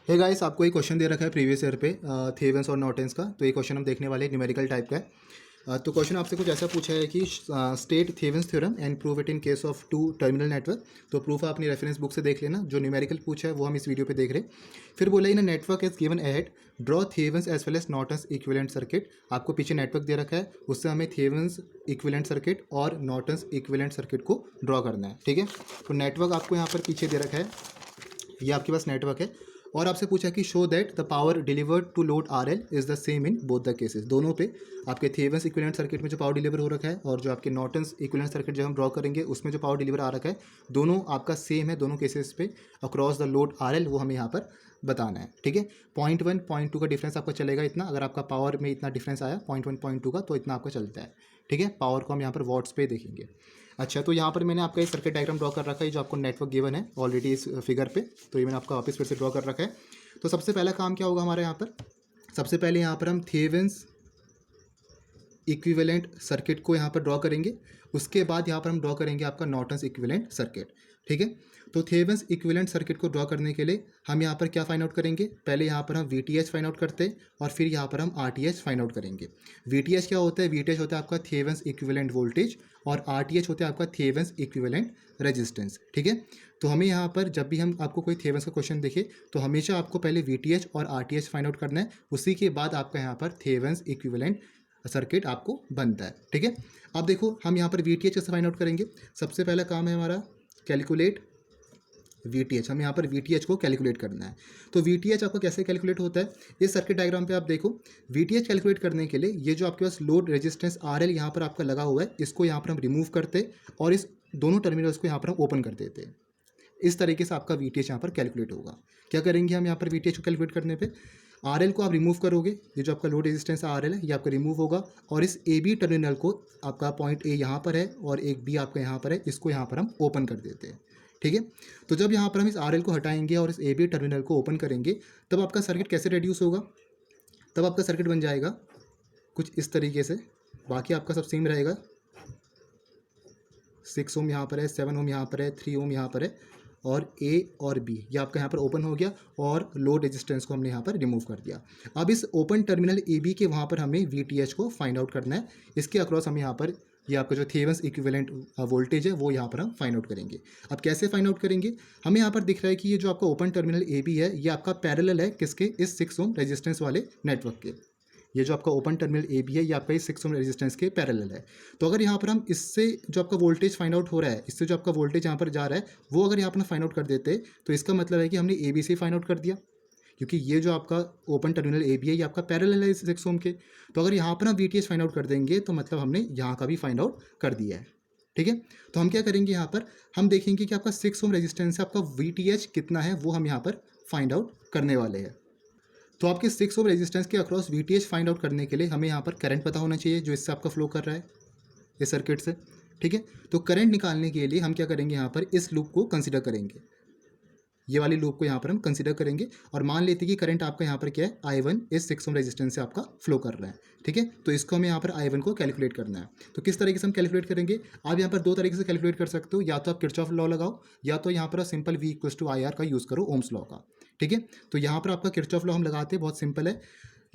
Hey guys, आपको एक question दे रखा है प्रीवियस ईयर पे थेवेंस और नॉर्टन्स का। तो ये क्वेश्चन हम देखने वाले न्यूमेरिकल टाइप का है। तो क्वेश्चन आपसे कुछ ऐसा पूछा है कि state Thevenin's theorem and prove it in case of two terminal network. तो प्रूफ आप अपनी रेफरेंस बुक से देख लेना। जो न्यूमेरिकल पूछा है वो हम इस वीडियो पे देख रहे हैं। फिर बोला an network is given ahead, draw Thevenin's as well as Norton's equivalent circuit. आपको पीछे नेटवर्क दे रखा है, उससे हमें थेवेंस इक्विवेलेंट सर्किट और नॉर्टन्स इक्विवेलेंट सर्किट को ड्रॉ करना है। ठीक है, तो नेटवर्क आपको यहाँ पर पीछे दे रखा है, ये आपके पास नेटवर्क है। और आपसे पूछा कि show that the power delivered to load R L is the same in both the cases. दोनों पे आपके थेवेंस इक्विवेलेंट सर्किट में जो पावर डिलीवर हो रखा है और जो आपके नॉर्टन्स इक्विवेलेंट सर्किट जब हम ड्रॉ करेंगे उसमें जो पावर डिलीवर आ रखा है, दोनों आपका सेम है दोनों केसेस पे across the load R L, वो हमें यहाँ पर बताना है। ठीक है, पॉइंट 1 पॉइंट 2 का डिफरेंस आपका चलेगा इतना। अगर आपका पावर में इतना डिफरेंस आया पॉइंट 1 पॉइंट 2 का, तो इतना आपका चलता है। ठीक है, पावर को हम यहाँ पर वॉट्स पे देखेंगे। अच्छा, तो यहाँ पर मैंने आपका एक सर्किट डायग्राम ड्रॉ कर रखा है जो आपको नेटवर्क गिवन है ऑलरेडी इस फिगर पे। तो ये मैंने आपका वापस फिर से ड्रॉ कर रखा है। तो सबसे पहला काम क्या होगा हमारे यहाँ पर, सबसे पहले यहाँ पर हम थेवेंस इक्विवेलेंट सर्किट को यहाँ पर ड्रॉ करेंगे। उसके बाद यहाँ पर हम ड्रॉ करेंगे आपका नॉर्टन्स इक्विवेलेंट सर्किट। ठीक है, तो थेवेंस इक्विवेलेंट सर्किट को ड्रॉ करने के लिए हम यहाँ पर क्या फाइंड आउट करेंगे, पहले यहाँ पर हम वीटीएच फाइंड आउट करते हैं और फिर यहाँ पर हम आरटीएच फाइंड आउट करेंगे। वीटीएच क्या होता है, वीटीएच होता है आपका थेवेंस इक्विवेलेंट वोल्टेज और आरटीएच होता है आपका थेवेंस इक्विवेलेंट रेजिस्टेंस। ठीक है, तो हमें यहाँ पर जब भी हम आपको कोई थेवेंस का क्वेश्चन देखे तो हमेशा आपको पहले वीटीएच और आरटीएच फाइंड आउट करना है, उसी के बाद आपका यहाँ पर थेवेंस इक्विवेलेंट सर्किट आपको बनता है। ठीक है, अब देखो हम यहाँ पर वीटीएच कैसे फाइंड आउट करेंगे। सबसे पहला काम है हमारा कैलकुलेट वीटीएच। हम यहाँ पर वीटीएच को कैलकुलेट करना है। तो वीटीएच आपका कैसे कैलकुलेट होता है, इस सर्किट डायग्राम पे आप देखो। वीटीएच कैलकुलेट करने के लिए ये जो आपके पास लोड रेजिस्टेंस आरएल यहाँ पर आपका लगा हुआ है, इसको यहाँ पर हम रिमूव करते और इस दोनों टर्मिनल्स को यहाँ पर हम ओपन कर देते हैं। इस तरीके से आपका वीटीएच यहाँ पर कैलकुलेट होगा। क्या करेंगे हम यहाँ पर वीटीएच को कैलकुलेट करने पे, आरएल को आप रिमूव करोगे, ये जो आपका लोड रेजिस्टेंस आरएल है ये आपका रिमूव होगा और इस ए बी टर्मिनल को, आपका पॉइंट ए यहाँ पर है और एक बी आपका यहाँ पर है, इसको यहाँ पर हम ओपन कर देते हैं। ठीक है, तो जब यहाँ पर हम इस आरएल को हटाएंगे और इस ए बी टर्मिनल को ओपन करेंगे तब आपका सर्किट कैसे रेड्यूस होगा, तब आपका सर्किट बन जाएगा कुछ इस तरीके से। बाकी आपका सब सेम रहेगा, 6 ओम यहाँ पर है, 7 ओम यहाँ पर है, 3 ओम यहाँ पर है और ए और बी ये आपका यहाँ पर ओपन हो गया और लोड रेजिस्टेंस को हमने यहाँ पर रिमूव कर दिया। अब इस ओपन टर्मिनल ए बी के वहाँ पर हमें वीटीएच को फाइंड आउट करना है। इसके अक्रॉस हम यहाँ पर ये आपका जो थेवेंस इक्विवेलेंट वोल्टेज है वो यहाँ पर हम फाइंड आउट करेंगे। अब कैसे फाइंड आउट करेंगे, हमें यहाँ पर दिख रहा है कि ये जो आपका ओपन टर्मिनल ए बी है ये आपका पैरेलल है किसके, इस 6 ओम रेजिस्टेंस वाले नेटवर्क के। ये जो आपका ओपन टर्मिनल ए बी है ये आपका इस 6 ओम रेजिस्टेंस के पैरेलल है। तो अगर यहाँ पर हम इससे जो आपका वोल्टेज फाइंड आउट हो रहा है, इससे जो आपका वोल्टेज यहाँ पर जा रहा है वो अगर यहाँ पर फाइंड आउट कर देते तो इसका मतलब है कि हमने ए बी से फाइंड आउट कर दिया, क्योंकि ये जो आपका ओपन टर्मिनल ए बी है ये आपका पैरेलल है इस 6 ओम के। तो अगर यहाँ पर हम वीटीएच फाइंड आउट कर देंगे तो मतलब हमने यहाँ का भी फाइंड आउट कर दिया है। ठीक है, तो हम क्या करेंगे, यहाँ पर हम देखेंगे कि आपका 6 ओम रेजिस्टेंस है, आपका वीटीएच कितना है वो हम यहाँ पर फाइंड आउट करने वाले हैं। तो आपके 6 ओम रेजिस्टेंस के अक्रॉस वीटीएच फाइंड आउट करने के लिए हमें यहाँ पर करंट पता होना चाहिए जो इससे आपका फ्लो कर रहा है इस सर्किट से। ठीक है, तो करंट निकालने के लिए हम क्या करेंगे, यहाँ पर इस लूप को कंसिडर करेंगे, ये वाली लूप को यहाँ पर हम कंसिडर करेंगे और मान लेते हैं कि करंट आपका यहाँ पर क्या है, I1 इस 6 ओम रेजिस्टेंस से आपका फ्लो कर रहा है। ठीक है, तो इसको हमें यहाँ पर I1 को कैलकुलेट करना है। तो किस तरीके से हम कैलकुलेट करेंगे, आप यहाँ पर दो तरीके से कैलकुलेट कर सकते हो, या तो आप किरचॉफ लॉ लगाओ या तो यहाँ पर simple V equals to IR का यूज़ करो ओम्स लॉ का। ठीक है, तो यहाँ पर आपका किरचॉफ लॉ हम लगाते हैं, बहुत सिंपल है।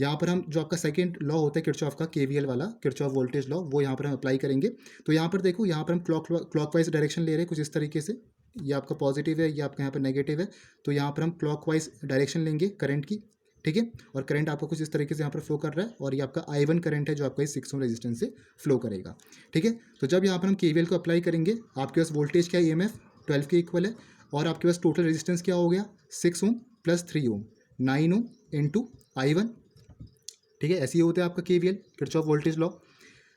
यहाँ पर हम जो आपका सेकंड लॉ होता है किरचॉफ का, केवीएल वाला किरचॉफ वोल्टेज लॉ, वो यहाँ पर हम अप्लाई करेंगे। तो यहाँ पर देखो, यहाँ पर हम क्लॉकवाइज डायरेक्शन ले रहे हैं कुछ इस तरीके से, ये आपका पॉजिटिव है, ये आपका यहाँ पर नेगेटिव है। तो यहाँ पर हम क्लॉकवाइज डायरेक्शन लेंगे करंट की। ठीक है, और करंट आपका कुछ इस तरीके से यहाँ पर फ्लो कर रहा है और ये आपका I1 करंट है जो आपका इस 6 ओम रेजिस्टेंस से फ्लो करेगा। ठीक है, तो जब यहाँ पर हम केवीएल को अप्लाई करेंगे, आपके पास वोल्टेज क्या है, EMF 12 के इक्वल है और आपके पास टोटल रेजिस्टेंस क्या हो गया, 6 ओम प्लस 3 ओम, 9 ओम इंटू I1। ठीक है, ऐसे ही होता है आपका केवीएल किरचॉफ वोल्टेज लॉ।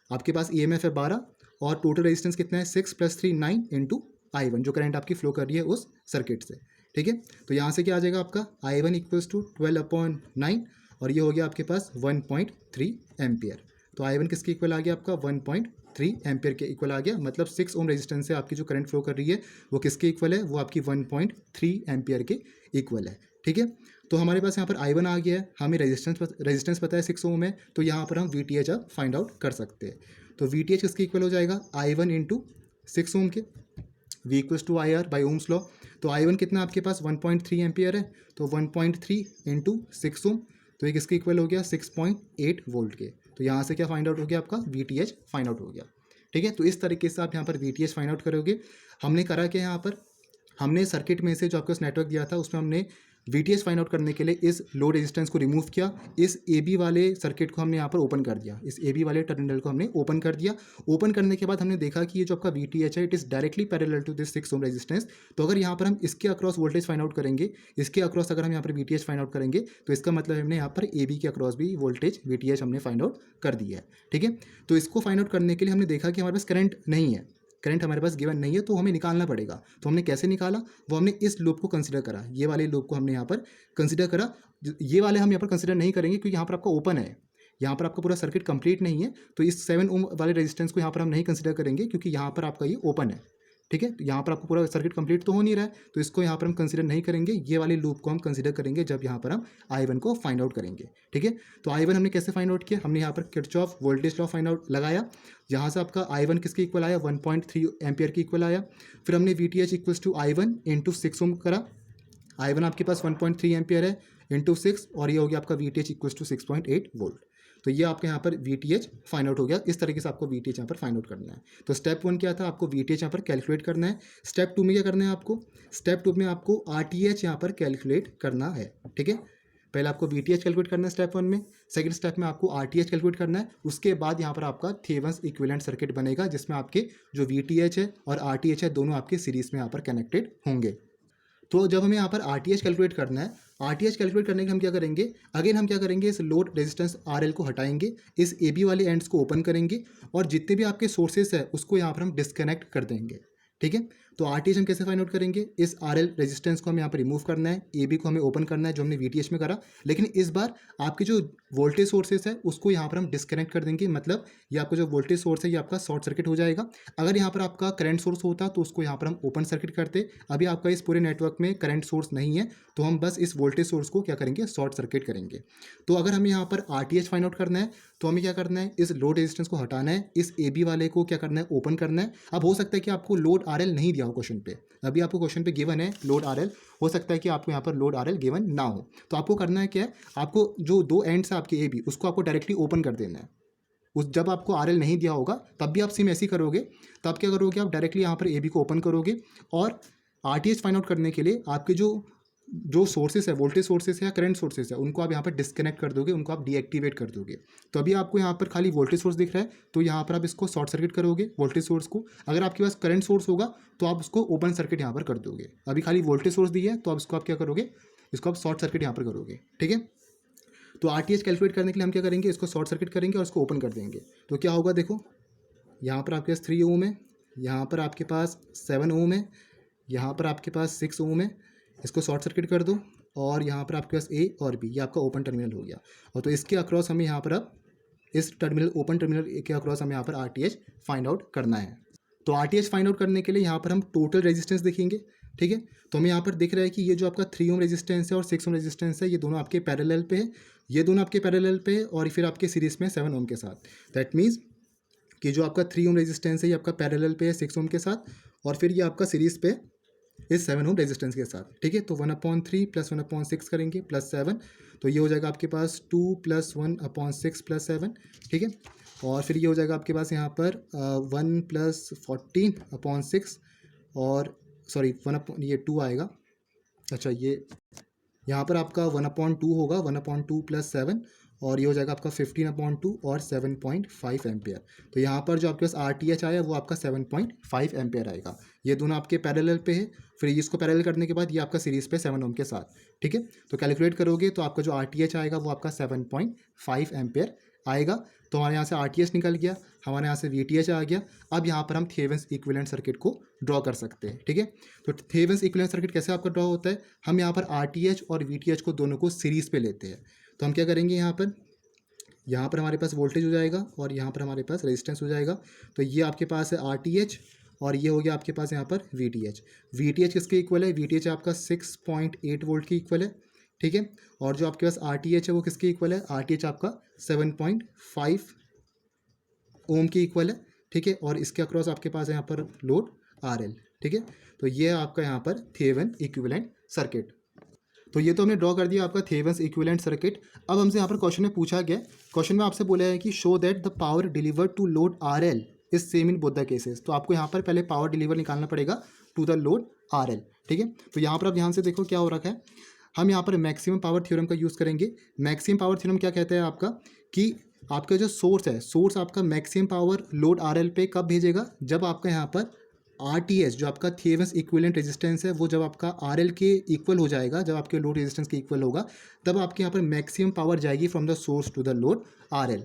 आपके पास EMF है 12 और टोटल रेजिस्टेंस कितना है, 6 प्लस 3 9 इंटू I1 जो करंट आपकी फ्लो कर रही है उस सर्किट से। ठीक है, तो यहाँ से क्या आ जाएगा आपका I1 इक्वल्स टू 12/9 और ये हो गया आपके पास 1.3 एम्पियर। तो I1 किसके इक्वल आ गया आपका, 1.3 एम्पियर के इक्वल आ गया। मतलब 6 ओम रेजिस्टेंस से आपकी जो करंट फ्लो कर रही है वो किसके इक्वल है, वो आपकी 1.3 एम्पियर के इक्वल है। ठीक है, तो हमारे पास यहाँ पर I1 आ गया है, हमें रेजिस्टेंस पता है 6 ओम है, तो यहाँ पर हम VTH अब फाइंड आउट कर सकते हैं। तो VTH किसके इक्वल हो जाएगा, I1 इंटू 6 ओम के, V equals to IR by Ohm's law. तो I1 कितना आपके पास 1.3 एम्पियर है, तो 1.3 इंटू 6 ओम, तो ये किसके इक्वल हो गया 6.8 वोल्ट के। तो यहाँ से क्या फाइंड आउट हो गया आपका VTH फाइंड आउट हो गया। ठीक है, तो इस तरीके से आप यहाँ पर VTH फाइंड आउट करोगे। हमने करा क्या यहाँ पर, हमने सर्किट में से जो आपको नेटवर्क दिया था उसमें हमने VTH फाइंड आउट करने के लिए इस लो रेजिस्टेंस को रिमूव किया, इस AB वाले सर्किट को हमने यहाँ पर ओपन कर दिया, इस AB वाले टर्मिनल को हमने ओपन कर दिया। ओपन करने के बाद हमने देखा कि ये जो आपका VTH है it is directly parallel to this 6 ohm resistance. तो अगर यहाँ पर हम इसके अक्रॉस वोल्टेज फाइंड आउट करेंगे, इसके अक्रॉस अगर हम यहाँ पर VTH फाइंड आउट करेंगे, तो इसका मतलब हमने यहाँ पर AB के अक्रॉस भी वोल्टेज VTH हमने फाइंड आउट कर दिया है। ठीक है, तो इसको फाइंड आउट करने के लिए हमने देखा कि हमारे पास करंट नहीं है, करंट हमारे पास गिवन नहीं है, तो हमें निकालना पड़ेगा। तो हमने कैसे निकाला, वो हमने इस लूप को कंसिडर करा, ये वाले लूप को हमने यहाँ पर कंसिडर करा। ये वाले हम यहाँ पर कंसिडर नहीं करेंगे क्योंकि यहाँ पर आपका ओपन है, यहाँ पर आपका पूरा सर्किट कंप्लीट नहीं है, तो इस 7 ओम वाले रेजिस्टेंस को यहाँ पर हम नहीं कंसिडर करेंगे क्योंकि यहाँ पर आपका ये ओपन है। ठीक है, तो यहाँ पर आपको पूरा सर्किट कंप्लीट तो हो नहीं रहा है, तो इसको यहाँ पर हम कंसिडर नहीं करेंगे। ये वाले लूप को हम कंसिडर करेंगे जब यहाँ पर हम I1 को फाइंड आउट करेंगे। ठीक है, तो I1 हमने कैसे फाइंड आउट किया, हमने यहाँ पर Kirchhoff voltage law find out लगाया। यहाँ से आपका I1 किसके इक्वल आया, 1.3 एम्पियर के इक्वल आया। फिर हमने VTH equals to I1 into 6 ohm करा। I1 आपके पास 1.3 एम्पियर है इंटू 6, और ये हो गया आपका VTH इक्वल्स टू 6.8 वोल्ट। तो ये आपके यहाँ पर VTH फाइंड आउट हो गया। इस तरीके से आपको VTH यहाँ पर फाइंड आउट करना है। तो स्टेप 1 क्या था, आपको VTH यहाँ पर कैलकुलेट करना है। स्टेप 2 में क्या करना है आपको, स्टेप 2 में आपको RTH यहाँ पर कैलकुलेट करना है। ठीक है, पहले आपको VTH कैलकुलेट करना है स्टेप 1 में, सेकंड स्टेप में आपको RTH कैलकुलेट करना है। उसके बाद यहाँ पर आपका थेवेनिन इक्विवेलेंट सर्किट बनेगा जिसमें आपके जो VTH है और RTH है दोनों आपके सीरीज में यहाँ पर कनेक्टेड होंगे। तो जब हमें यहाँ पर RTH कैलकुलेट करना है, RTH कैलकुलेट करने के लिए हम क्या करेंगे, अगेन हम क्या करेंगे, इस लोड रेजिस्टेंस RL को हटाएंगे, इस AB वाले एंड्स को ओपन करेंगे और जितने भी आपके सोर्सेस है उसको यहाँ पर हम डिस्कनेक्ट कर देंगे। ठीक है, तो RTH हम कैसे फाइंड आउट करेंगे, इस RL रेजिस्टेंस को हमें यहाँ पर रिमूव करना है, AB को हमें ओपन करना है जो हमने VTH में करा, लेकिन इस बार आपके जो वोल्टेज सोर्सेस है उसको यहाँ पर हम डिस्कनेक्ट कर देंगे। मतलब ये आपका जो वोल्टेज सोर्स है ये आपका शॉर्ट सर्किट हो जाएगा। अगर यहाँ पर आपका करंट सोर्स होता तो उसको यहाँ पर हम ओपन सर्किट करते। अभी आपका इस पूरे नेटवर्क में करंट सोर्स नहीं है, तो हम बस इस वोल्टेज सोर्स को क्या करेंगे, शॉर्ट सर्किट करेंगे। तो अगर हमें यहाँ पर RTH फाइंड आउट करना है तो हमें क्या करना है, इस लोड रेजिस्टेंस को हटाना है, इस AB वाले को क्या करना है, ओपन करना है। अब हो सकता है कि आपको लोड RL नहीं दिया हो क्वेश्चन पे, अभी आपको क्वेश्चन पे गिवन है लोड RL, हो सकता है कि आपको यहाँ पर लोड RL गिवन ना हो। तो आपको करना है क्या है, आपको जो दो एंड्स है आपके AB उसको आपको डायरेक्टली ओपन कर देना है। उस जब आपको RL नहीं दिया होगा तब भी आप सेम ऐसे ही करोगे। तब क्या करोगे, आप डायरेक्टली यहाँ पर AB को ओपन करोगे और RTH फाइंड आउट करने के लिए आपके जो सोर्सेस है, वोल्टेज सोर्सेस है या करंट सोर्सेस है, उनको आप यहाँ पर डिस्कनेक्ट कर दोगे, उनको आप डीएक्टिवेट कर दोगे। तो अभी आपको यहाँ पर खाली वोल्टेज सोर्स दिख रहा है, तो यहाँ पर आप इसको शॉर्ट सर्किट करोगे वोल्टेज सोर्स को। अगर आपके पास करंट सोर्स होगा तो आप उसको ओपन सर्किट यहाँ पर कर दोगे। अभी खाली वोल्टेज सोर्स दी है तो आप इसको आप क्या करोगे, इसको आप शॉर्ट सर्किट यहाँ पर करोगे। ठीक है, तो RTH कैलकुलेट करने के लिए हम क्या करेंगे, इसको शॉर्ट सर्किट करेंगे और इसको ओपन कर देंगे। तो क्या होगा, देखो यहाँ पर आपके पास 3 ओम है, यहाँ पर आपके पास 7 ओम है, यहाँ पर आपके पास 6 ओम है। इसको शॉर्ट सर्किट कर दो और यहाँ पर आपके पास A और B, ये आपका ओपन टर्मिनल हो गया। और तो इसके अक्रॉस हमें यहाँ पर अब इस टर्मिनल, ओपन टर्मिनल के अक्रॉस हमें यहाँ पर RTH फाइंड आउट करना है। तो RTH फाइंड आउट करने के लिए यहाँ पर हम टोटल रेजिस्टेंस देखेंगे। ठीक है, तो हमें यहाँ पर दिख रहा है कि ये जो आपका 3 ओम रेजिस्टेंस है और 6 ओम रेजिस्टेंस है ये दोनों आपके पैरेलल पे है, ये दोनों आपके पैरेलल पे है और फिर आपके सीरीज में 7 ओम के साथ। दैट मीन्स कि जो आपका 3 ओम रेजिस्टेंस है ये आपका पैरेलल पे है 6 ओम के साथ, और फिर ये आपका सीरीज पे इस 7 ओम रेजिस्टेंस के साथ। ठीक है, तो 1/3 + 1/6 करेंगे +7, तो ये हो जाएगा आपके पास 2 + 1/6 + 7। ठीक है, और फिर ये हो जाएगा आपके पास यहाँ पर 1 + 14/6 और सॉरी 1 ये 2 आएगा। अच्छा, ये यहाँ पर आपका 1/2 होगा, 1/2 + 7, और ये हो जाएगा आपका 15/2 और 7.5 एम्पियर। तो यहाँ पर जो आपके पास RTH आया वो आपका 7.5 एम्पियर आएगा। ये दोनों आपके पैरेलल पे है, फिर इसको पैरेलल करने के बाद ये आपका सीरीज पे 7 ओम के साथ। ठीक है, तो कैलकुलेट करोगे तो आपका जो RTH आएगा वो आपका 7.5 एम्पियर आएगा। तो हमारे यहाँ से RTH निकल गया, हमारे यहाँ से VTH आ गया। अब यहाँ पर हम थेवेनिन इक्विवेलेंट सर्किट को ड्रॉ कर सकते हैं। ठीक है, तो थेवेनिन इक्विवेलेंट सर्किट कैसे आपका ड्रॉ होता है, हम यहाँ पर RTH और VTH को दोनों को सीरीज़ पे लेते हैं। तो हम क्या करेंगे, यहाँ पर हमारे पास वोल्टेज हो जाएगा और यहाँ पर हमारे पास रेजिस्टेंस हो जाएगा। तो ये आपके पास है RTH और ये हो गया आपके पास यहाँ पर VTH। VTH किसके इक्वल है, VTH आपका 6.8 वोल्ट की इक्वल है। ठीक है, और जो आपके पास RTH है वो किसके इक्वल है, RTH आपका 7.5 ओम की इक्वल है। ठीक है, और इसके अक्रॉस आपके पास है यहाँ पर लोड RL। ठीक है, तो ये है आपका यहाँ पर थेवेनिन इक्विवेलेंट सर्किट। तो ये तो हमने ड्रॉ कर दिया आपका थेवेनिन इक्विवेलेंट सर्किट। अब हमसे यहाँ पर क्वेश्चन में पूछा गया, क्वेश्चन में आपसे बोला है कि show that the power delivered to load R L is same in both the cases. तो आपको यहाँ पर पहले पावर डिलीवर निकालना पड़ेगा to the load R L, ठीक है। तो यहाँ पर आप ध्यान से देखो क्या हो रखा है, हम यहाँ पर मैक्सिमम पावर थ्योरम का यूज़ करेंगे। मैक्सिमम पावर थ्योरम क्या कहता है आपका कि आपका जो सोर्स है, सोर्स आपका maximum power load R L पे कब भेजेगा, जब आपका यहाँ पर आर टी एच जो आपका थेवेनिन इक्विवेलेंट रेजिस्टेंस है वो जब आपका आर एल के इक्वल हो जाएगा, जब आपके लोड रेजिस्टेंस के इक्वल होगा, तब आपके यहाँ पर मैक्सिमम पावर जाएगी from the source to the load R L.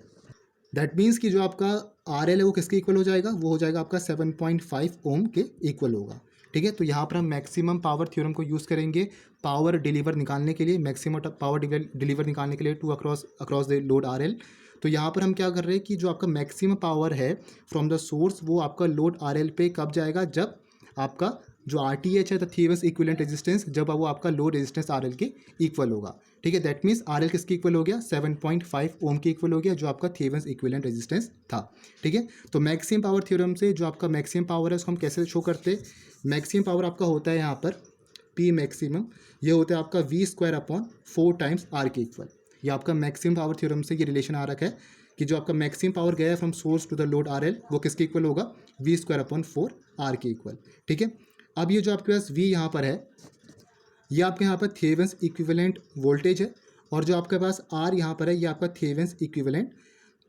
That means कि जो आपका आर एल है वो किसके इक्वल हो जाएगा, वो हो जाएगा आपका 7.5 ओम के इक्वल होगा, ठीक है। तो यहाँ पर हम मैक्सिमम पावर थ्योरम को यूज़ करेंगे पावर डिलीवर निकालने के लिए, मैक्सिमम पावर डिलीवर निकालने के लिए to across the load R L. तो यहाँ पर हम क्या कर रहे हैं कि जो आपका मैक्सिमम पावर है फ्रॉम द सोर्स वो आपका लोड आर एल पे कब जाएगा, जब आपका जो आर टी एच है द थेवेनिन इक्विवेलेंट रेजिस्टेंस, जब वो आपका लोड रेजिस्टेंस आर एल के इक्वल होगा, ठीक है। दैट मीन्स आर एल किसके इक्वल हो गया, 7.5 ओम के इक्वल हो गया, जो आपका थेवेनिन इक्विवेलेंट रेजिस्टेंस था, ठीक है। तो मैक्सिमम पावर थ्योरम से जो आपका मैक्सिमम पावर है उसको हम कैसे शो करते हैं, मैक्सिमम पावर आपका होता है यहाँ पर पी मैक्सिमम, ये होता है आपका V square upon 4 times R के इक्वल। ये आपका मैक्सिमम पावर थ्योरम से ये रिलेशन आ रखा है कि जो आपका मैक्सिमम पावर गया है from source to the load R L वो किसके इक्वल होगा, वी स्क्वायर अपॉन 4 आर के इक्वल, ठीक है। अब ये जो आपके पास वी यहाँ पर है ये आपके यहाँ पर थेवेनिन इक्विवेलेंट वोल्टेज है, और जो आपके पास आर यहाँ पर है ये आपका थेवेनिन इक्विवेलेंट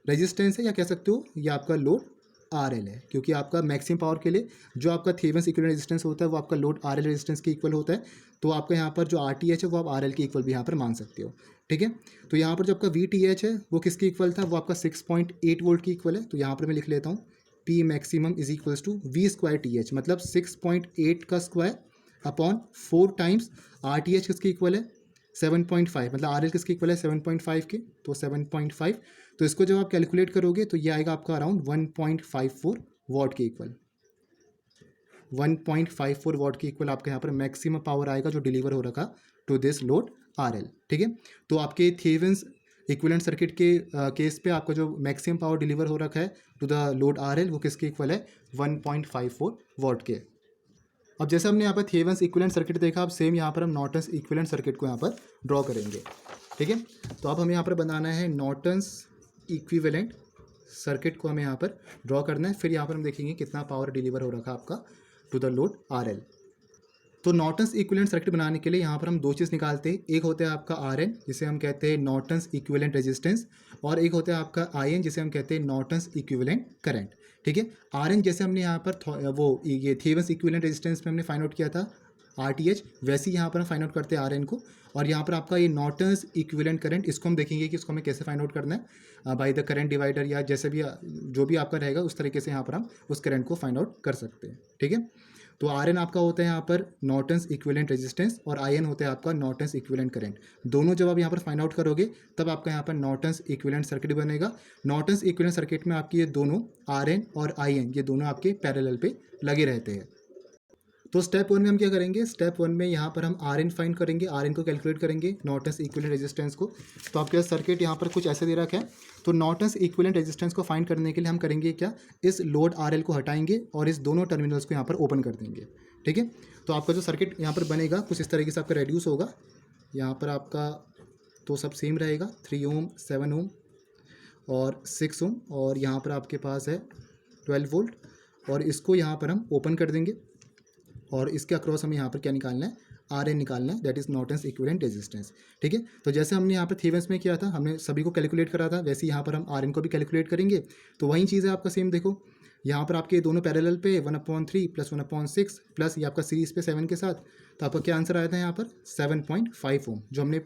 रेजिस्टेंस है, या कह सकते हो ये आपका लोड आर एल है, क्योंकि आपका मैक्सिमम पावर के लिए जो आपका थेवेनिन इक्विवेलेंट रेजिस्टेंस होता है वो आपका लोड आर एल रेजिस्टेंस के इक्वल होता है। तो आपका यहाँ पर जो आर टी एच है वो आप आर एल के इक्वल भी यहाँ पर मान सकते हो, ठीक है। तो यहाँ पर जो आपका वी टी एच है वो किसके इक्वल था, वो आपका 6.8 वोल्ट की इक्वल है। तो यहाँ पर मैं लिख लेता हूँ P maximum is equals to V square T H, मतलब 6.8 का square upon 4 times R T H किसके इक्वल है 7.5, मतलब आर एल किसके इक्वल है 7.5 के, तो 7.5। तो इसको जब आप कैलकुलेट करोगे तो ये आएगा आपका अराउंड 1.54 वॉट के इक्वल, 1.54 वॉट के इक्वल आपके यहाँ पर मैक्सिमम पावर आएगा जो डिलीवर हो रखा to this load R L, ठीक है। तो आपके थेवेनिन इक्विवेलेंट सर्किट के केस पे आपका जो मैक्सिमम पावर डिलीवर हो रखा है to the load R L वो किसके इक्वल है 1.54 वॉट के। अब जैसे हमने यहाँ पर थेवेनिन इक्विवेलेंट सर्किट देखा, अब सेम यहाँ पर हम नॉर्टन्स इक्विवेलेंट सर्किट को यहाँ पर ड्रॉ करेंगे, ठीक है। तो अब हमें यहाँ पर बनाना है नॉर्टन्स इक्विवेलेंट सर्किट को हमें यहाँ पर ड्रॉ करना है, फिर यहाँ पर हम देखेंगे कितना पावर डिलीवर हो रखा आपका to the load R L. तो नॉर्टन्स इक्विवेलेंट सर्किट बनाने के लिए यहाँ पर हम दो चीज़ निकालते हैं, एक होता है आपका आर एन जिसे हम कहते हैं नॉर्टन्स इक्विवेलेंट रेजिस्टेंस, और एक होता है आपका आई एन जिसे हम कहते हैं नॉर्टन्स इक्विवेलेंट करंट, ठीक है। आर एन जैसे हमने यहाँ पर वो ये थेवेनिन इक्विवेलेंट रेजिस्टेंस में हमने फाइंड आउट किया था आर टी एच, वैसे ही यहाँ पर हम फाइंड आउट करते हैं आर एन को। और यहाँ पर आपका ये नॉर्टन्स इक्विवेलेंट करंट, इसको हम देखेंगे कि इसको हमें कैसे फाइंड आउट करना है बाय द करंट डिवाइडर, या जैसे भी जो भी आपका रहेगा उस तरीके से यहाँ पर हम उस करंट को फाइंड आउट कर सकते हैं, ठीक है। तो आर एन आपका होता है यहाँ पर नॉर्टन्स इक्विवेलेंट रेजिस्टेंस, और आई एन होता है आपका नॉर्टन्स इक्विवेलेंट करंट। दोनों जब आप यहाँ पर फाइंड आउट करोगे तब आपका यहाँ पर नॉर्टन्स इक्विवेलेंट सर्किट बनेगा। नॉर्टन्स इक्विवेलेंट सर्किट में आपकी ये दोनों आर एन और आई एन ये दोनों आपके पैरेलल पे लगे रहते हैं। तो स्टेप वन में हम क्या करेंगे, स्टेप वन में यहाँ पर हम आर एन फाइंड करेंगे, आर एन को कैलकुलेट करेंगे नॉर्टन्स इक्विवेलेंट रेजिस्टेंस को। तो आपके पास सर्किट यहाँ पर कुछ ऐसे दे रखा है। तो नॉर्टन्स इक्विवेलेंट रेजिस्टेंस को फाइंड करने के लिए हम करेंगे क्या, इस लोड आर एल को हटाएंगे और इस दोनों टर्मिनल्स को यहाँ पर ओपन कर देंगे, ठीक है। तो आपका जो सर्किट यहाँ पर बनेगा कुछ इस तरीके से आपका रेड्यूस होगा। यहाँ पर आपका तो सब सेम रहेगा, 3 ओम 7 ओम और 6 ओम, और यहाँ पर आपके पास है 12 वोल्ट, और इसको यहाँ पर हम ओपन कर देंगे और इसके अक्रॉस हमें यहाँ पर क्या निकालना है, आर एन निकालना है, that is Norton's equivalent resistance, ठीक है। तो जैसे हमने यहाँ पर थेवेनिन में किया था, हमने सभी को कैलकुलेट करा था, वैसे यहाँ पर हम आर एन को भी कैलकुलेट करेंगे। तो वही चीज़ है आपका सेम, देखो यहाँ पर आपके दोनों पैरेलल पे 1/3 प्लस 1/6 प्लस ये आपका सीरीज पे 7 के साथ, तो आपका क्या आंसर आया था यहाँ पर 7.5 ओम, जो हमने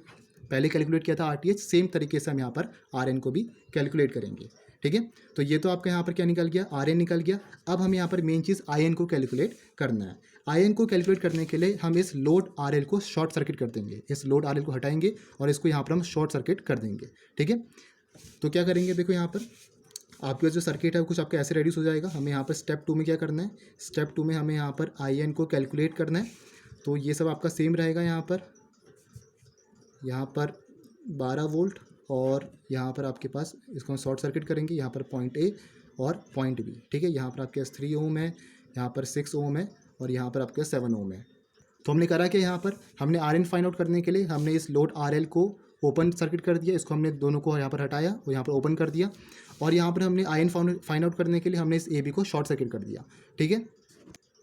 पहले कैलकुलेट किया था आर टी एच, सेम तरीके से हम यहाँ पर आर एन को भी कैलकुलेट करेंगे, ठीक है। तो ये तो आपका यहाँ पर क्या निकल गया, आर एन निकल गया। अब हम यहाँ पर मेन चीज़ आई एन को कैलकुलेट करना है। आई एन को कैलकुलेट करने के लिए हम इस लोड आर एल को शॉर्ट सर्किट कर देंगे, इस लोड आर एल को हटाएंगे और इसको यहाँ पर हम शॉर्ट सर्किट कर देंगे, ठीक है। तो क्या करेंगे, देखो यहाँ पर आपका जो सर्किट है वो कुछ आपका ऐसे रेड्यूस हो जाएगा। हमें यहाँ पर स्टेप 2 में क्या करना है, स्टेप 2 में हमें यहाँ पर आई एन को कैलकुलेट करना है। तो ये सब आपका सेम रहेगा, यहाँ पर 12 वोल्ट, और यहाँ पर आपके पास इसको हम शॉर्ट सर्किट करेंगे, यहाँ पर पॉइंट ए और पॉइंट बी, ठीक है। यहाँ पर आपके पास 3 ओम है, यहाँ पर 6 ओम है, और यहाँ पर आपके 7 ओम है। तो हमने करा कि यहाँ पर हमने आर एन फाइंड आउट करने के लिए हमने इस लोड आर एल को ओपन सर्किट कर दिया, इसको हमने दोनों को यहाँ पर हटाया और यहाँ पर ओपन कर दिया, और यहाँ पर हमने आई एन फाइंड आउट करने के लिए हमने इस ए बी को शॉर्ट सर्किट कर दिया। ठीक है,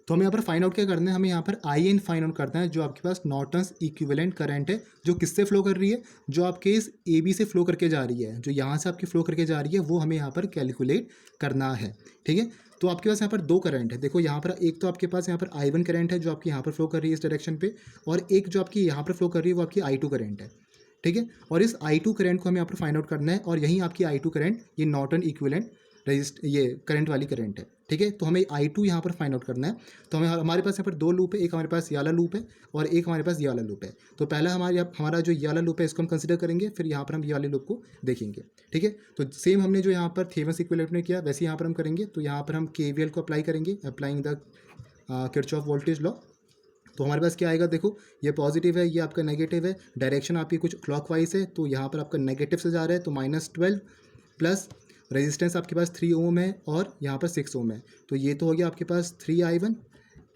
तो हमें यहाँ पर फाइंड आउट क्या करना है, हमें यहाँ पर आई एन फाइंड आउट करना है, जो आपके पास नॉर्टन्स इक्विवेलेंट करंट है, जो किससे फ्लो कर रही है, जो आपके इस ए बी से फ्लो करके जा रही है, जो यहाँ से आपकी फ्लो करके जा रही है, वो हमें यहाँ पर कैलकुलेट करना है। ठीक है, तो आपके पास यहाँ पर दो करंट है। देखो यहाँ पर एक तो आपके पास यहाँ पर I1 करंट है जो आपकी यहाँ पर फ्लो कर रही है इस डायरेक्शन पे, और एक जो आपकी यहाँ पर फ्लो कर रही है वो आपकी I2 करंट है। ठीक है, और इस I2 करंट को हमें यहाँ पर फाइंड आउट करना है, और यही आपकी I2 करंट ये नॉर्टन इक्विवेलेंट ये करंट वाली करंट है। ठीक है, तो हमें I2 यहाँ पर फाइंड आउट करना है। तो हमारे पास यहाँ पर दो लूप है, एक हमारे पास ये वाला लूप है और एक हमारे पास ये वाला लूप है। तो पहला हमारा जो ये वाला लूप है इसको हम कंसिडर करेंगे, फिर यहाँ पर हम ये वाले लूप को देखेंगे। ठीक है, तो सेम हमने जो यहाँ पर थेवेनिन्स इक्विवेलेंट में किया वैसे यहाँ पर हम करेंगे। तो यहाँ पर हम KVL को अप्लाई करेंगे, applying the Kirchhoff voltage law. तो हमारे पास क्या आएगा, देखो ये पॉजिटिव है, ये आपका नेगेटिव है, डायरेक्शन आपकी कुछ क्लॉकवाइज है, तो यहाँ पर आपका नेगेटिव से जा रहा है, तो -12 प्लस रेजिस्टेंस आपके पास 3 ओम है और यहाँ पर 6 ओम है, तो ये तो हो गया आपके पास 3I1।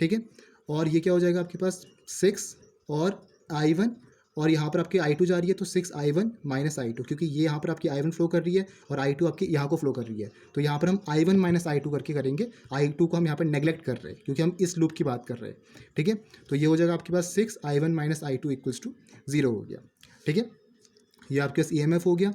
ठीक है, और ये क्या हो जाएगा आपके पास 6 और I1, और यहाँ पर आपकी I2 जा रही है, तो 6I1 माइनस I2, क्योंकि ये यहाँ पर आपकी I1 फ्लो कर रही है और I2 आपकी यहाँ को फ्लो कर रही है, तो यहाँ पर हम I1 माइनस I2 करके करेंगे। I2 को हम यहाँ पर नेगलेक्ट कर रहे हैं क्योंकि हम इस लूप की बात कर रहे हैं। ठीक है, तो ये हो जाएगा आपके पास 6I1 minus I2 equals to 0 हो गया। ठीक है, ये आपके पास EMF हो गया,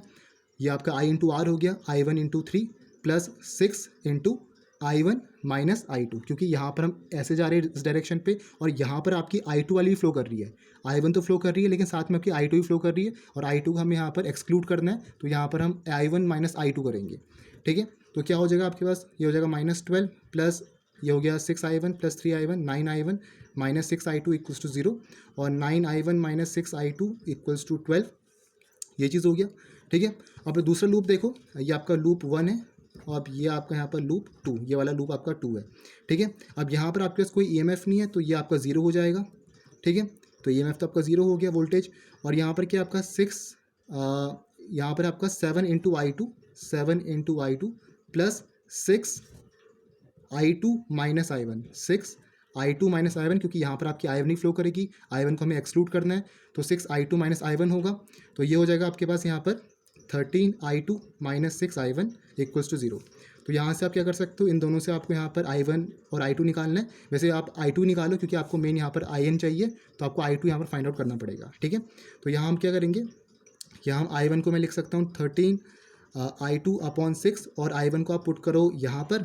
ये आपका I इंटू आर हो गया, I1 into 3 plus 6 into I1 minus I2, क्योंकि यहाँ पर हम ऐसे जा रहे हैं इस डायरेक्शन पे, और यहाँ पर आपकी I2 वाली भी फ्लो कर रही है। I1 तो फ्लो कर रही है लेकिन साथ में आपकी I2 भी फ्लो कर रही है, और I2 को हमें यहाँ पर एक्सक्लूड करना है, तो यहाँ पर हम I1 माइनस I2 करेंगे। ठीक है, तो क्या हो जाएगा आपके पास, ये हो जाएगा -12 प्लस ये हो गया 6I1 plus 3I1 9I1 minus 6I2 equals to 0, और 9I1 minus 6I2 equals to 12, ये चीज़ हो गया। ठीक है, अब दूसरा लूप देखो, ये आपका लूप 1 है, और अब ये आपका यहाँ पर लूप 2, ये वाला लूप आपका 2 है। ठीक है, अब यहाँ पर आपके पास कोई EMF नहीं है, तो ये आपका 0 हो जाएगा। ठीक है, तो EMF तो आपका 0 हो गया वोल्टेज, और यहाँ पर क्या आपका 6 यहाँ पर आपका 7 into I two plus 6I2 minus I1, 6I2 minus I1, क्योंकि यहाँ पर आपकी I1 नहीं फ्लो करेगी, I1 को हमें एक्सक्लूड करना है, तो 6I2 माइनस I1 होगा, तो ये हो जाएगा आपके पास यहाँ पर 13I2 minus 6I1 equals to 0। तो यहाँ से आप क्या कर सकते हो, इन दोनों से आपको यहाँ पर I1 और I2 निकालना है। वैसे आप I2 निकालो क्योंकि आपको मेन यहाँ पर IN चाहिए, तो आपको I2 यहाँ पर फाइंड आउट करना पड़ेगा। ठीक है, तो यहाँ हम क्या करेंगे, यहाँ हम I1 को मैं लिख सकता हूँ 13I2 अपॉन 6, और I1 को आप पुट करो यहाँ पर,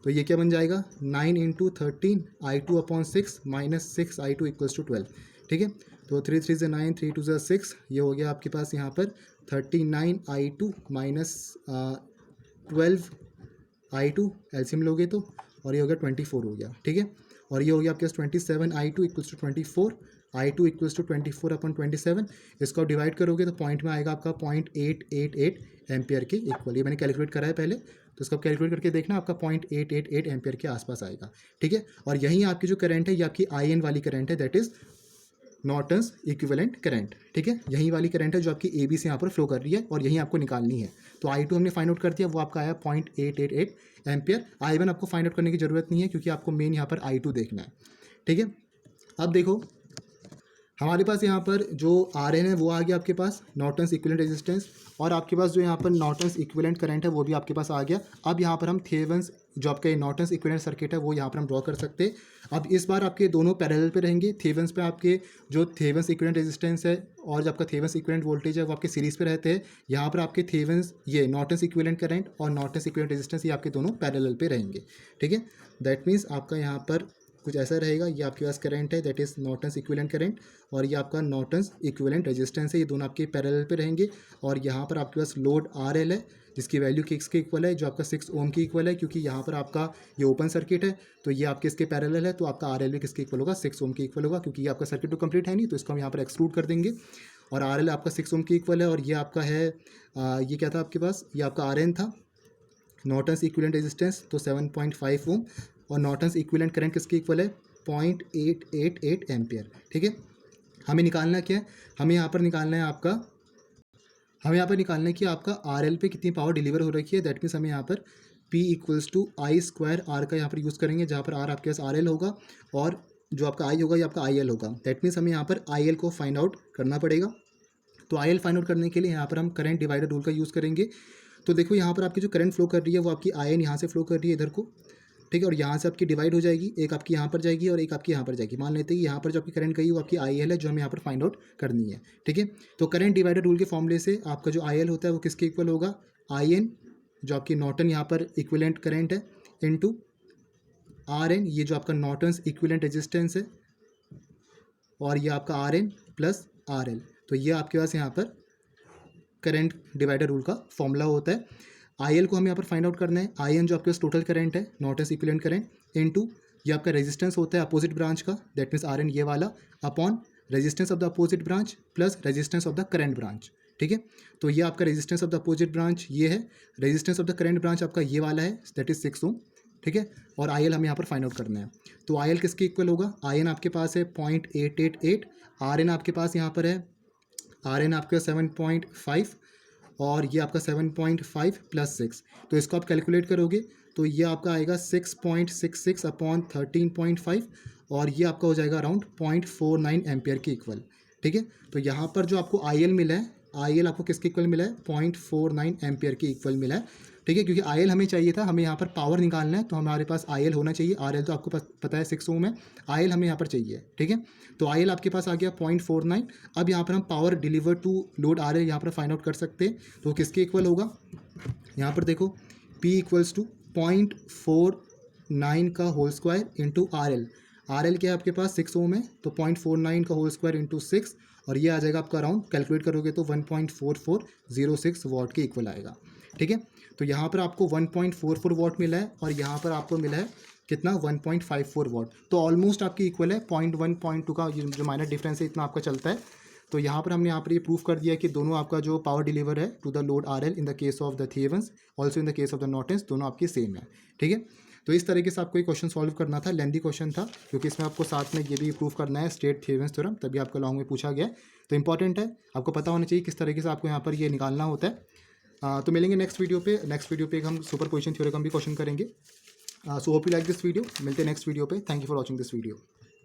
तो ये क्या बन जाएगा 9 into 13I2 upon 6 minus 6I2 equals to 12। ठीक है, तो 3 3 से 9, 3 2 से 6, ये हो गया आपके पास यहाँ पर 39I2 माइनस 12I2 एलसीएम लोगे तो, और ये हो गया 24 हो गया। ठीक है, और ये हो गया आपके पास 27I2 equals to 24, I2 equals to 24 upon 27, इसको आप डिवाइड करोगे तो पॉइंट में आएगा आपका 0.888 एम्पियर के इक्वल। ये मैंने कैलकुलेट करा है पहले, तो इसको आप कैलकुलेट करके देखना, आपका 0.888 एम्पियर के आसपास आएगा। ठीक है, और यहीं आपकी जो करंट है ये आपकी IN वाली करंट है, that is Norton's equivalent current. ठीक है, यही वाली करंट है जो आपकी AB से यहाँ पर फ्लो कर रही है, और यहीं आपको निकालनी है। तो I2 हमने फाइंड आउट कर दिया, वो आपका आया 0.888 एम्पियर। I1 आपको फाइंड आउट करने की ज़रूरत नहीं है क्योंकि आपको मेन यहाँ पर I2 देखना है। ठीक है, अब देखो हमारे पास यहाँ पर जो RN है वो आ गया आपके पास नॉर्टन्स इक्विवेलेंट रेजिस्टेंस, और आपके पास जो यहाँ पर नॉर्टन्स इक्विवेलेंट करंट है वो भी आपके पास आ गया। अब यहाँ पर हम थेवेनिन्स जो आपका नॉर्टन्स इक्विवेलेंट सर्किट है वो यहाँ पर हम ड्रॉ कर सकते हैं। अब इस बार आपके दोनों पैरेलल पे रहेंगे। थेवेनिन्स पे आपके जो थेवेनिन्स इक्विवेलेंट रेजिस्टेंस है और जो आपका थेवेनिन्स इक्विवेलेंट वोल्टेज है वो आपके सीरीज़ पे रहते हैं। यहाँ पर आपके थेवेनिन्स ये नॉर्टन्स इक्विवेलेंट करंट और नॉर्टन्स इक्विवेलेंट रेजिस्टेंस ये आपके दोनों पैरेलल पे रहेंगे। ठीक है, दैट मीन्स आपका यहाँ पर कुछ ऐसा रहेगा, ये आपके पास करंट है that is Norton's equivalent current, और ये आपका नॉर्टन्स इक्विवेलेंट रेजिस्टेंस है, ये दोनों आपके पैरेलल पे रहेंगे। और यहाँ पर आपके पास लोड RL है जिसकी वैल्यू किसके इक्वल है, जो आपका 6 ओम की इक्वल है, क्योंकि यहाँ पर आपका ये ओपन सर्किट है तो ये आपके इसके पैरेलल है, तो आपका RL भी किसके इक्वल होगा, 6 ओम की इक्वल होगा, क्योंकि ये आपका सर्किट तो कंप्लीट है नहीं, तो इसको हम यहाँ पर एक्सक्लूड कर देंगे। और RL आपका 6 ओम की इक्वल है, और ये आपका है ये क्या था आपके पास, ये आपका RN था नॉर्टन्स इक्विवेलेंट रेजिस्टेंस, तो 7.5 ओम, और नॉर्टन्स इक्विवेलेंट करंट किसके इक्वल है 0.888 एम्पियर। ठीक है, हमें निकालना क्या है, हमें यहाँ पर निकालना है आपका RL पे कितनी पावर डिलीवर हो रखी है, दैट मीन्स हमें यहाँ पर P equals to I square R का यहाँ पर यूज़ करेंगे, जहाँ पर आर आपके पास आर एल होगा और जो आपका आई होगा ये आपका आई एल होगा। दैट मीन्स हमें यहाँ पर आई एल को फाइंड आउट करना पड़ेगा। तो आई एल फाइंड आउट करने के लिए यहाँ पर हम करंट डिवाइडर रूल का यूज़ करेंगे। तो देखो यहाँ पर आपकी जो करंट फ्लो कर रही है वो आपकी आई एन यहाँ से फ्लो कर रही है इधर को, ठीक है, और यहाँ से आपकी डिवाइड हो जाएगी, एक आपकी यहाँ पर जाएगी और एक आपकी यहाँ पर जाएगी। मान लेते हैं कि यहाँ पर जो आपकी करंट गई वो आपकी आई एल है, जो हमें यहाँ पर फाइंड आउट करनी है, ठीक है। तो करंट डिवाइडर रूल के फॉर्मूले से आपका जो आई एल होता है वो किसके इक्वल होगा, आई एन जो आपकी नॉर्टन यहाँ पर इक्विवेलेंट करंट है इनटू आर एन, ये जो आपका नॉर्टन्स इक्विवेलेंट रेजिस्टेंस है, और ये आपका R N plus R L. तो ये आपके पास यहाँ पर करंट डिवाइडर रूल का फॉर्मूला होता है। आई एल को हमें यहाँ पर फाइंड आउट करना है। आई एन जो आपके पास टोटल करंट है, नॉर्टन्स इक्विवेलेंट करंट, इनटू ये आपका रेजिस्टेंस होता है अपोजिट ब्रांच का, दैट मीन्स आर एन ये वाला, upon resistance of the opposite branch plus resistance of the current branch, ठीक है। तो ये आपका resistance of the opposite branch ये है, resistance of the current branch आपका ये वाला है, दैट इज 6 ओम, ठीक है। और आई एल हमें यहाँ पर फाइंड आउट करना है। तो आई एल किसके इक्वल होगा, आई एन आपके पास है 0.888, आर एन आपके पास यहाँ पर है, आर एन आपका 7.5 और ये आपका 7.5 प्लस 6, तो इसको आप कैलकुलेट करोगे तो ये आपका आएगा 6.66 अपॉन 13.5 और ये आपका हो जाएगा अराउंड 0.49 एम्पियर के इक्वल, ठीक है। तो यहाँ पर जो आपको आई एल मिला है, आई एल आपको किसके इक्वल मिला है, 0.49 एम्पियर के इक्वल मिला है, ठीक है। क्योंकि आई एल हमें चाहिए था, हमें यहाँ पर पावर निकालना है, तो हमारे पास आई एल होना चाहिए। आर एल तो आपको पता है 6 ओम है, आई एल हमें यहाँ पर चाहिए, ठीक है। तो आई एल आपके पास आ गया 0.49। अब यहाँ पर हम power deliver to load R L यहाँ पर फाइंड आउट कर सकते हैं। तो किसके इक्वल होगा, यहाँ पर देखो P इक्वल्स टू 0.49 का whole square into R L. R L क्या है आपके पास 6 ओम है, तो 0.49 का होल स्क्वायर इंटू 6 और ये आ जाएगा आपका अराउंड, कैलकुलेट करोगे तो 1.4406 वॉट के इक्वल आएगा, ठीक है। तो यहाँ पर आपको 1.44 वॉट मिला है और यहाँ पर आपको मिला है कितना, 1.54 वॉट। तो ऑलमोस्ट आपकी इक्वल है, 0.1 0.2 का जो माइनर डिफरेंस है इतना आपका चलता है। तो यहाँ पर हमने यहाँ पर ये प्रूफ कर दिया कि दोनों आपका जो पावर डिलीवर है to the load R L in the case of the Thevenin's, also in the case of the Norton's, दोनों आपकी सेम है, ठीक है। तो इस तरीके से आपको ये क्वेश्चन सॉल्व करना था, लेंदी क्वेश्चन था, क्योंकि इसमें आपको साथ में ये भी प्रूफ करना है स्टेट थिएवेंस थ्योरम, तभी आपका लॉन्ग में पूछा गया है। तो इंपॉर्टेंट है, आपको पता होना चाहिए किस तरीके से आपको यहाँ पर ये निकालना होता है। तो मिलेंगे नेक्स्ट वीडियो पे हम सुपर पोजिशन थ्योरम भी क्वेश्चन करेंगे। So hope you like this video, मिलते हैं नेक्स्ट वीडियो पे। Thank you for watching this video.